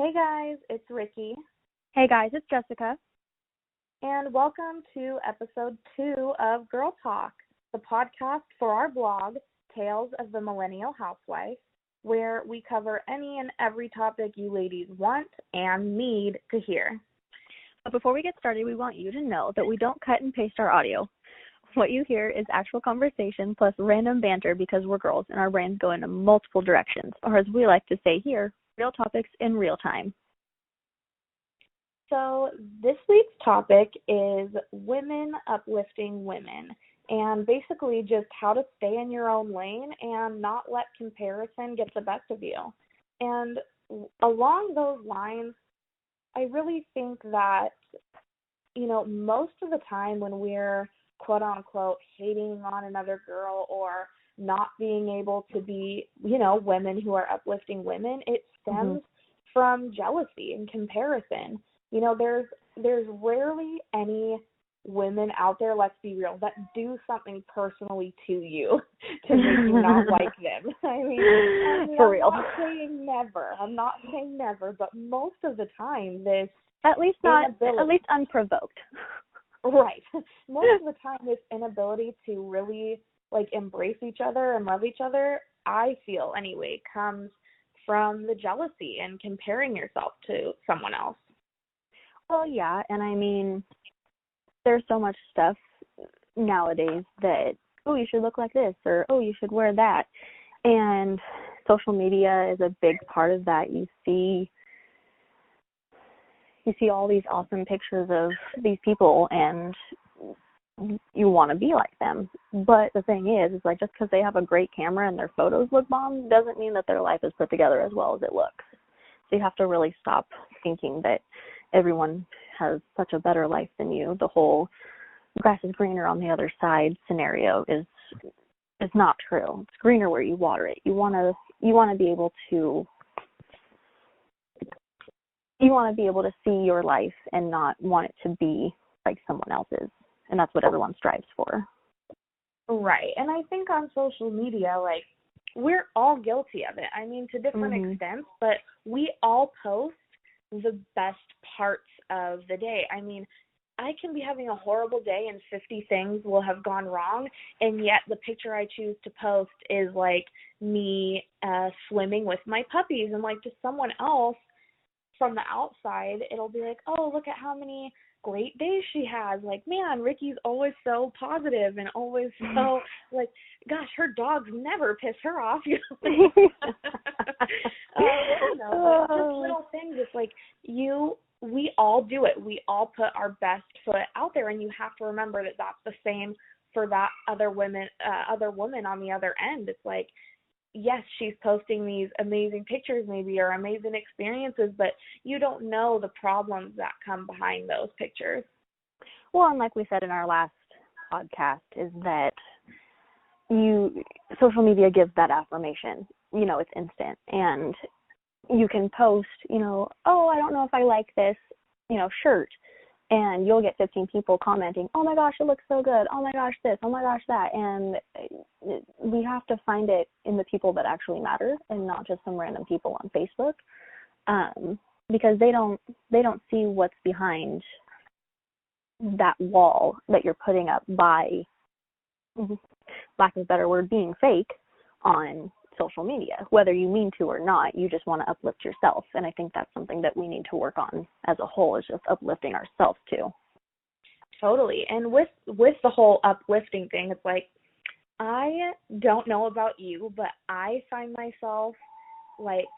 Hey guys, it's Ricky, Hey guys, it's Jessica. and welcome to episode 2 of Girl Talk, the podcast for our blog, Tales of the Millennial Housewife, where we cover any and every topic you ladies want and need to hear. But before we get started, we want you to know that we don't cut and paste our audio. What you hear is actual conversation plus random banter because we're girls and our brains go in multiple directions, or as we like to say here, real topics in real time. So this week's topic is women uplifting women, and basically just how to stay in your own lane and not let comparison get the best of you. And along those lines, I really think that, most of the time when we're quote unquote hating on another girl or not being able to be, women who are uplifting women, it stems from jealousy and comparison. There's rarely any women out there, let's be real, that do something personally to you to make you not like them. For real. I'm not saying never, but most of the time this At least unprovoked. Right. Most of the time this inability to really embrace each other and love each other, I feel anyway, comes from the jealousy and comparing yourself to someone else. Well, yeah, and there's so much stuff nowadays that, oh, you should look like this, or, oh, you should wear that. And social media is a big part of that. You see all these awesome pictures of these people, and you want to be like them. But the thing is just because they have a great camera and their photos look bomb doesn't mean that their life is put together as well as it looks. So you have to really stop thinking that everyone has such a better life than you. The whole grass is greener on the other side scenario is not true. It's greener where you water it. You want to be able to see your life and not want it to be like someone else's. And that's what everyone strives for. Right. And I think on social media, we're all guilty of it. To different extents, but we all post the best parts of the day. I can be having a horrible day and 50 things will have gone wrong, and yet the picture I choose to post is me swimming with my puppies, and to someone else from the outside, it'll be oh, look at how many great days she has. Man, Ricky's always so positive and always so gosh, her dogs never piss her off. But just little things. It's we all do it. We all put our best foot out there, and you have to remember that that's the same for that other woman on the other end. It's yes, she's posting these amazing pictures maybe or amazing experiences, but you don't know the problems that come behind those pictures. Well, and like we said in our last podcast, is that social media gives that affirmation. It's instant. And you can post, oh, I don't know if I like this, shirt. And you'll get 15 people commenting, oh my gosh, it looks so good. Oh my gosh, this. Oh my gosh, that. And we have to find it in the people that actually matter and not just some random people on Facebook, because they don't see what's behind that wall that you're putting up by, lack of a better word, being fake on social media. Whether you mean to or not, you just want to uplift yourself, and I think that's something that we need to work on as a whole, is just uplifting ourselves too. Totally. And with the whole uplifting thing, it's I don't know about you, but I find myself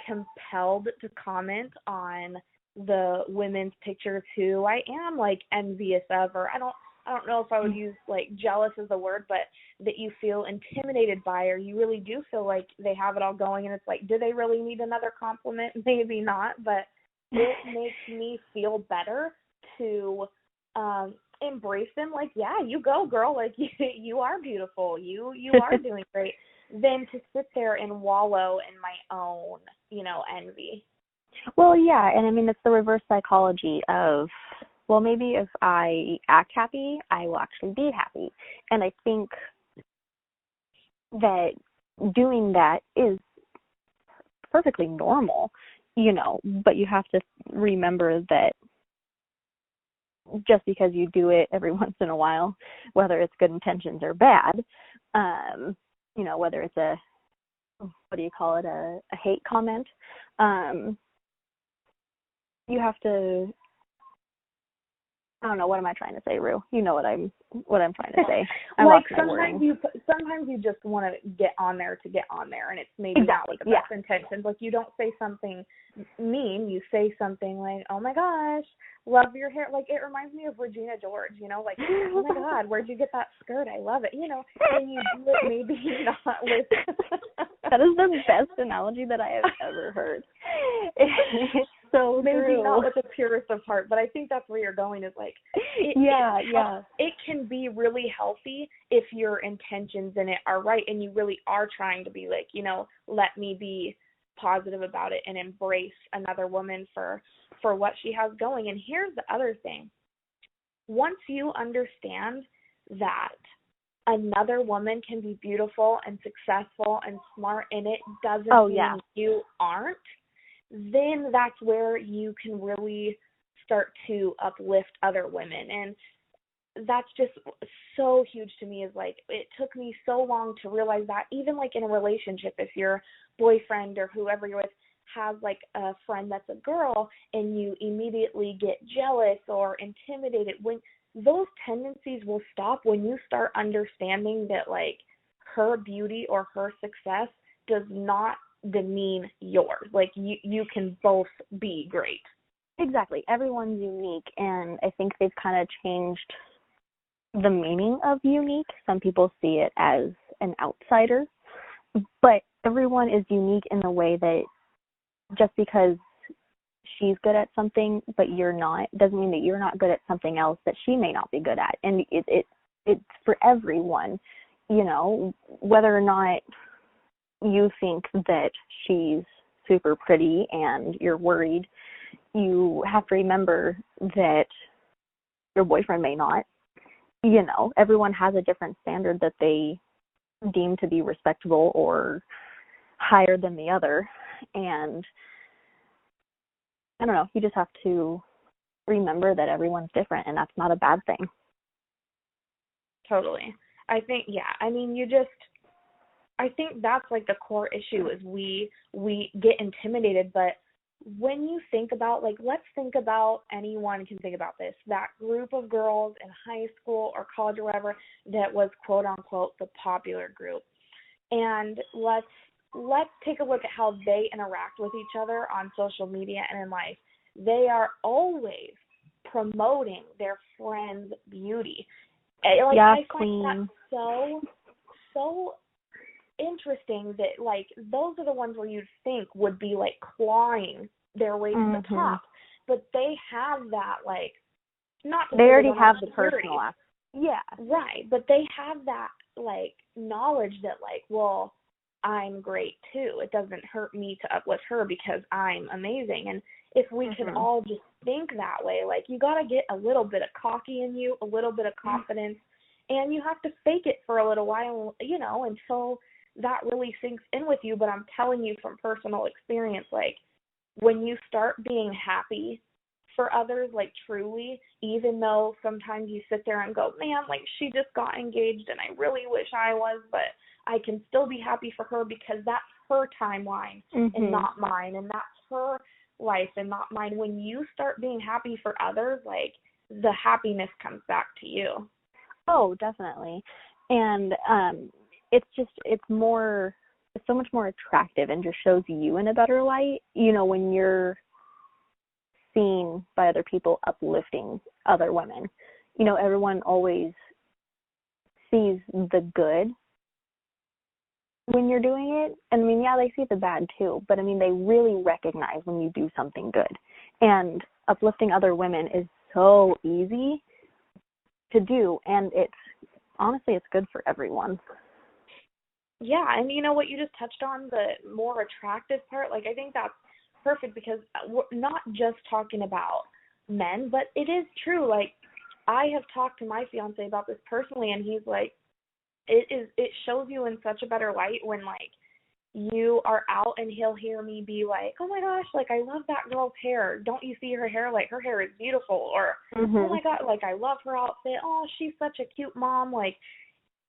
compelled to comment on the women's pictures who I am envious of, or I don't know if I would use jealous as a word, but that you feel intimidated by, or you really do feel like they have it all going, and it's do they really need another compliment? Maybe not, but it makes me feel better to embrace them. Yeah, you go, girl. You are beautiful. You are doing great. Than to sit there and wallow in my own, envy. Well, yeah, and it's the reverse psychology of, well, maybe if I act happy, I will actually be happy. And I think that doing that is perfectly normal. but you have to remember that just because you do it every once in a while, whether it's good intentions or bad, whether it's what do you call it, a hate comment, you have to, I don't know, what am I trying to say, Rue? You know what I'm trying to say. I like lost my wording. sometimes you just want to get on there to get on there, and it's maybe Exactly. not with the best intentions. Like, you don't say something mean, you say something like, oh my gosh, love your hair. Like, it reminds me of Regina George, like, oh my God, where'd you get that skirt? I love it. And you do it maybe not with that is the best analogy that I have ever heard. It's so maybe true. Not with the purest of heart, but I think that's where you're going, is like, it can be really healthy if your intentions in it are right and you really are trying to be like, let me be positive about it and embrace another woman for what she has going. And here's the other thing. Once you understand that another woman can be beautiful and successful and smart, and it doesn't mean you aren't, then that's where you can really start to uplift other women. And that's just so huge to me, is like, it took me so long to realize that, even like in a relationship, if your boyfriend or whoever you're with has like a friend that's a girl and you immediately get jealous or intimidated, when those tendencies will stop when you start understanding that like her beauty or her success does not demean yours. Like, you can both be great. Exactly. Everyone's unique, and I think they've kind of changed the meaning of unique. Some people see it as an outsider, but everyone is unique in the way that just because she's good at something but you're not, doesn't mean that you're not good at something else that she may not be good at. And it's for everyone, whether or not you think that she's super pretty and you're worried, you have to remember that your boyfriend may not. Everyone has a different standard that they deem to be respectable or higher than the other. And I don't know, you just have to remember that everyone's different, and that's not a bad thing. Totally. I think, I think that's like the core issue, is we get intimidated. But when you think about, like, let's think about, anyone can think about this, that group of girls in high school or college or whatever that was quote unquote the popular group. And let's take a look at how they interact with each other on social media and in life. They are always promoting their friend's beauty. Like, I find that so interesting that, like, those are the ones where you'd think would be like clawing their way to the top, but they have that, like, not to they say already they have the personal aspect. Yeah, right, but they have that, like, knowledge that, like, well, I'm great too. It doesn't hurt me to uplift her because I'm amazing. And if we could all just think that way, like, you got to get a little bit of cocky in you, a little bit of confidence, and you have to fake it for a little while, until that really sinks in with you. But I'm telling you from personal experience, like, when you start being happy for others, like, truly, even though sometimes you sit there and go, man, like, she just got engaged and I really wish I was, but I can still be happy for her because that's her timeline and not mine, and that's her life and not mine. When you start being happy for others, like, the happiness comes back to you. Oh, definitely. And it's so much more attractive and just shows you in a better light, when you're seen by other people uplifting other women. Everyone always sees the good when you're doing it. And I mean, yeah, they see the bad too, but I mean, they really recognize when you do something good. And uplifting other women is so easy to do, and it's good for everyone. Yeah, and you know what you just touched on, the more attractive part, like, I think that's perfect, because we're not just talking about men, but it is true. Like, I have talked to my fiance about this personally, and he's like, it shows you in such a better light when, like, you are out and he'll hear me be like, oh my gosh, like I love that girl's hair. Don't you see her hair? Like her hair is beautiful. Or, oh my God, like I love her outfit. Oh, she's such a cute mom. Like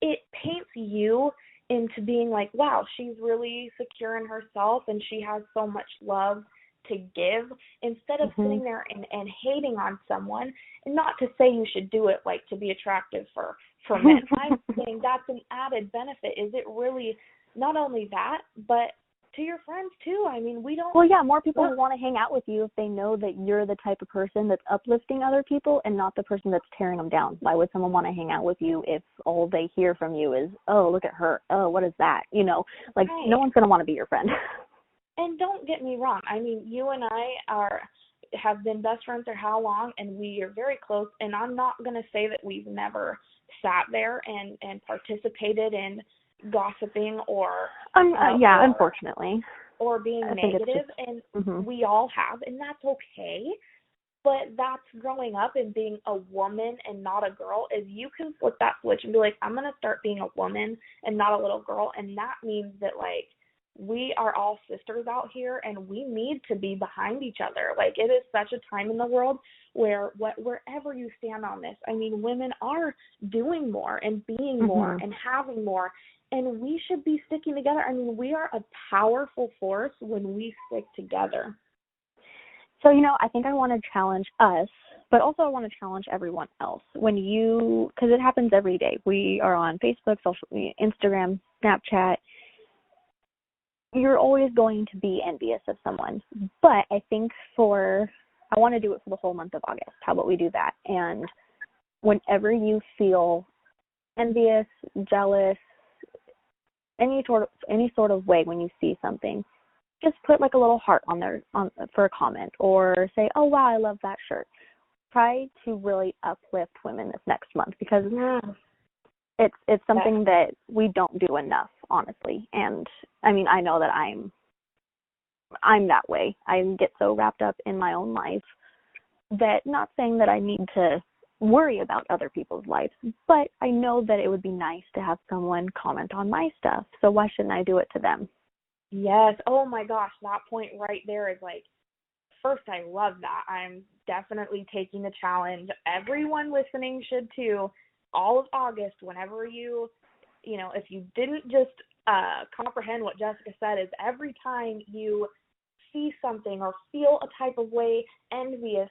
it paints you into being like, wow, she's really secure in herself and she has so much love to give, instead of sitting there and hating on someone. And not to say you should do it like to be attractive for men. I'm saying that's an added benefit. Is it really not only that, but to your friends too? I mean, we don't. Well, yeah, more people will want to hang out with you if they know that you're the type of person that's uplifting other people and not the person that's tearing them down. Why would someone want to hang out with you if all they hear from you is, oh, look at her. Oh, what is that? You know, like Right. No one's going to want to be your friend. And don't get me wrong. I mean, you and I have been best friends for how long, and we are very close. And I'm not going to say that we've never sat there and participated in gossiping or unfortunately, or being negative. And we all have, and that's okay. But that's growing up and being a woman and not a girl. Is you can flip that switch and be like, I'm going to start being a woman and not a little girl. And that means that, like, we are all sisters out here and we need to be behind each other. Like, it is such a time in the world where wherever you stand on this, I mean, women are doing more and being more and having more, and we should be sticking together. I mean, we are a powerful force when we stick together. So, I think I want to challenge us, but also I want to challenge everyone else. When because it happens every day. We are on Facebook, social media, Instagram, Snapchat. You're always going to be envious of someone. But I think I want to do it for the whole month of August. How about we do that? And whenever you feel envious, jealous, any sort of way when you see something, just put like a little heart on for a comment, or say, oh wow, I love that shirt. Try to really uplift women this next month, because it's something that we don't do enough, honestly. And I mean, I know that I'm that way. I get so wrapped up in my own life that, not saying that I need to worry about other people's lives, but I know that it would be nice to have someone comment on my stuff. So why shouldn't I do it to them? Yes. Oh my gosh, that point right there is like, first, I love that. I'm definitely taking the challenge. Everyone listening should too. All of August, whenever if you didn't just comprehend what Jessica said, is every time you see something or feel a type of way, envious,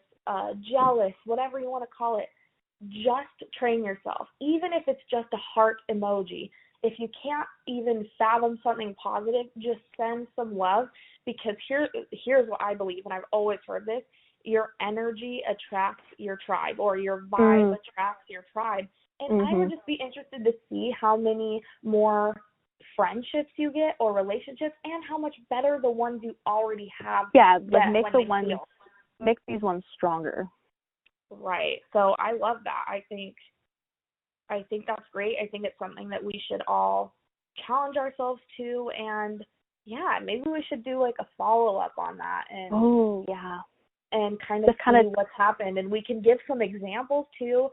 jealous, whatever you want to call it, just train yourself. Even if it's just a heart emoji. If you can't even fathom something positive, just send some love, because here's what I believe, and I've always heard this: your energy attracts your tribe, or your vibe attracts your tribe. And I would just be interested to see how many more friendships you get or relationships, and how much better the ones you already have. Yeah, like make these ones stronger. Right. So I love that. I think that's great. I think it's something that we should all challenge ourselves to, and yeah, maybe we should do like a follow-up on that, and kind of see what's happened, and we can give some examples too.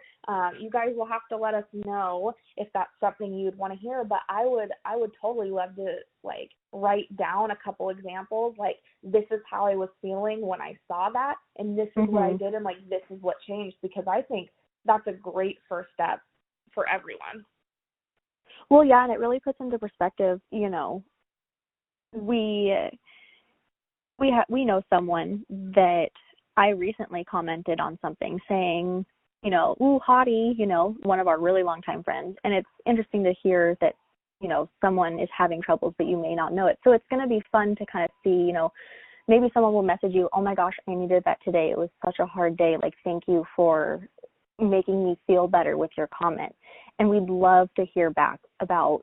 You guys will have to let us know if that's something you'd want to hear, but I would totally love to like write down a couple examples, like, this is how I was feeling when I saw that, and this is what I did, and like, this is what changed, because I think that's a great first step for everyone. Well, yeah, and it really puts into perspective, we know someone that I recently commented on something saying, ooh, hottie, one of our really longtime friends. And it's interesting to hear that, someone is having troubles, but you may not know it. So it's going to be fun to kind of see, maybe someone will message you, oh my gosh, I needed that today. It was such a hard day. Like, thank you for making me feel better with your comment. And we'd love to hear back about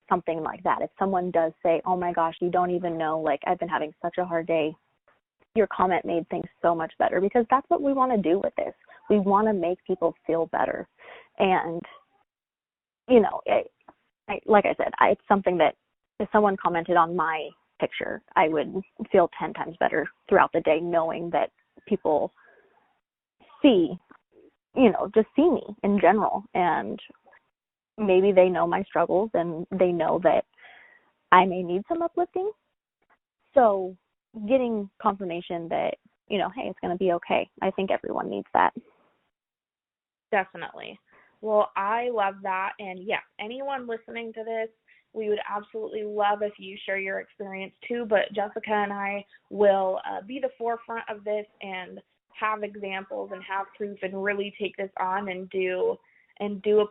something like that. If someone does say, oh my gosh, you don't even know, like, I've been having such a hard day, your comment made things so much better, because that's what we want to do with this. We want to make people feel better. And, like I said, it's something that if someone commented on my picture, I would feel 10 times better throughout the day, knowing that people just see me in general, and maybe they know my struggles, and they know that I may need some uplifting. So getting confirmation that, you know, hey, it's going to be okay. I think everyone needs that. Definitely. Well, I love that. And yes, anyone listening to this, we would absolutely love if you share your experience too. But Jessica and I will be the forefront of this and have examples and have proof and really take this on and do a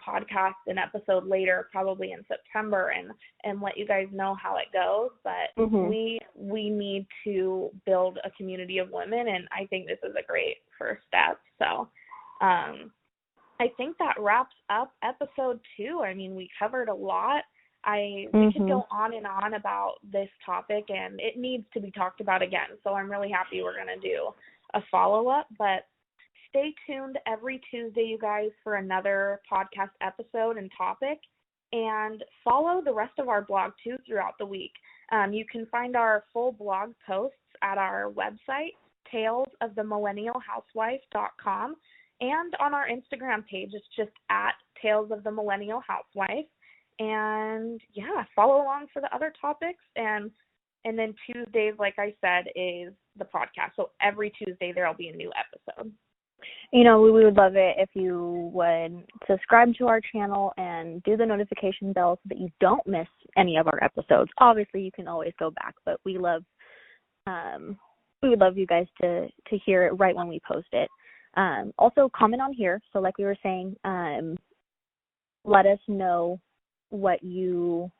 podcast, an episode later, probably in September, and let you guys know how it goes. But we need to build a community of women, and I think this is a great first step. So I think that wraps up episode 2. I mean, we covered a lot. We could go on and on about this topic, and it needs to be talked about again. So I'm really happy we're going to do a follow-up. But stay tuned every Tuesday, you guys, for another podcast episode and topic. And follow the rest of our blog, too, throughout the week. You can find our full blog posts at our website, talesofthemillennialhousewife.com. And on our Instagram page, it's just at Tales of the Millennial Housewife. And, yeah, follow along for the other topics. And then Tuesdays, like I said, is the podcast. So every Tuesday there will be a new episode. You know, we would love it if you would subscribe to our channel and do the notification bell so that you don't miss any of our episodes. Obviously, you can always go back, but we would love you guys to hear it right when we post it. Also, comment on here. So like we were saying, let us know what you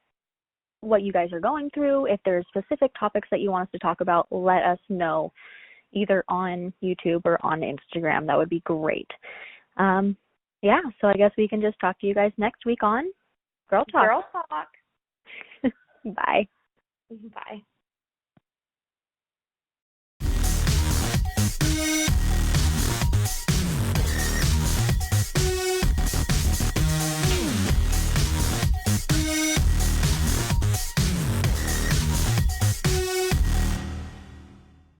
guys are going through. If there's specific topics that you want us to talk about, let us know either on YouTube or on Instagram. That would be great. Yeah, so I guess we can just talk to you guys next week on Girl Talk. Girl Talk. Bye. Bye.